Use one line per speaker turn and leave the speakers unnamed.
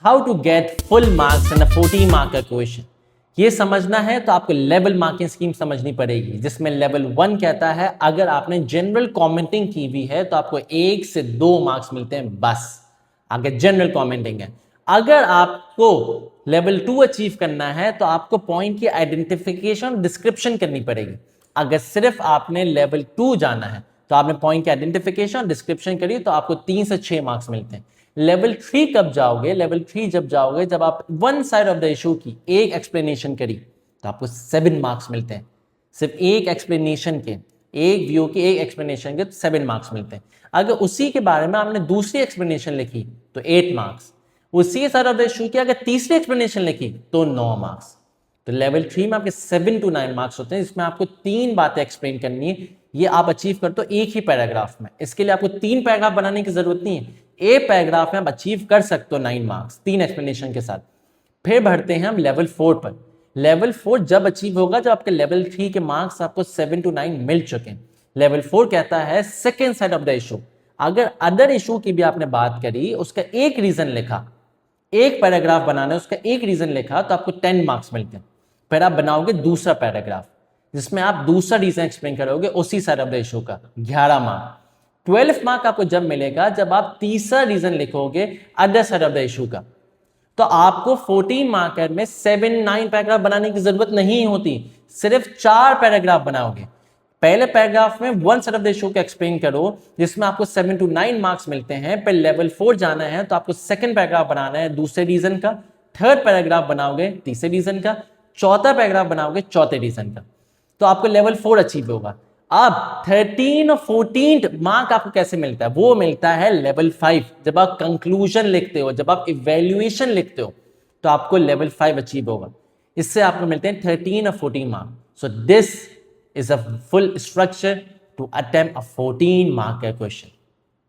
How to get full marks in a 14 mark का question. ये समझना है तो आपको लेवल मार्किंग स्कीम समझनी पड़ेगी, जिसमें लेवल 1 कहता है अगर आपने जनरल कमेंटिंग की हुई है तो आपको 1 से 2 मार्क्स मिलते हैं बस, अगर जनरल कमेंटिंग है। अगर आपको लेवल 2 अचीव करना है तो आपको पॉइंट की आइडेंटिफिकेशन डिस्क्रिप्शन करनी पड़ेगी। अगर सिर्फ आपने लेवल 2 जाना है तो आपने पॉइंट की आइडेंटिफिकेशन डिस्क्रिप्शन करी तो आपको 3 से 6 मार्क्स मिलते हैं। लेवल 3 कब जाओगे? लेवल 3 जब जाओगे जब आप one side of the issue की एक एक्सप्लेनेशन करी तो आपको 7 मार्क्स मिलते हैं। सिर्फ एक एक्सप्लेनेशन के, एक व्यू के एक एक्सप्लेनेशन के 7 मार्क्स मिलते हैं। अगर उसी के बारे में आपने दूसरी एक्सप्लेनेशन लिखी तो 8 मार्क्स, उसी साइड ऑफ द इशू की अगर तीसरी एक्सप्लेनेशन लिखी तो 9 मार्क्स। तो लेवल 3 में आपके 7 to 9 मार्क्स होते हैं, जिसमें आपको 3 बातें एक्सप्लेन करनी है। ये आप अचीव करते हो एक ही पैराग्राफ में। इसके लिए आपको 3 पैराग्राफ बनाने की जरूरत नहीं है, एक पैराग्राफ में आप अचीव कर सकते हो 9 मार्क्स 3 एक्सप्लेनेशन के साथ। फिर बढ़ते हैं हम लेवल 4 पर। लेवल 4 जब अचीव होगा जब आपके लेवल 3 के मार्क्स आपको 7 to 9 मिल चुके हैं। लेवल 4 कहता है second side of the issue, अगर अदर इशू की भी आपने बात करी, उसका एक रीजन लिखा, एक पैराग्राफ बनाना है, उसका एक रीजन लिखा तो आपको 10 मार्क्स मिलते हैं। फिर आप बनाओगे दूसरा पैराग्राफ जिसमें आप दूसरा रीजन एक्सप्लेन करोगे उसी साइड ऑफ द इशू का, 11 मार्क। 12 मार्क आपको जब मिलेगा जब आप तीसरा रीजन लिखोगे other side of the issue का। तो आपको 14 मार्कर में 7-9 पैराग्राफ बनाने की जरूरत नहीं होती, सिर्फ 4 पैराग्राफ बनाओगे। पहले पैराग्राफ में one side of the issue को एक्सप्लेन करो जिसमें आपको 7 to 9 मार्क्स मिलते हैं। पर लेवल 4 जाना है तो आपको सेकंड पैराग्राफ बनाना है दूसरे रीजन का, थर्ड पैराग्राफ बनाओगे तीसरे रीजन का, चौथा पैराग्राफ बनाओगे चौथे रीजन का, तो आपको लेवल 4 अचीव होगा। अब 13 और 14 मार्क आपको कैसे मिलता है? वो मिलता है लेवल 5, जब आप कंक्लूजन लिखते हो, जब आप इवैल्यूएशन लिखते हो तो आपको लेवल 5 अचीव होगा। इससे आपको मिलते हैं 13 और 14 mark. So this is a full structure to attempt a 14 marker question.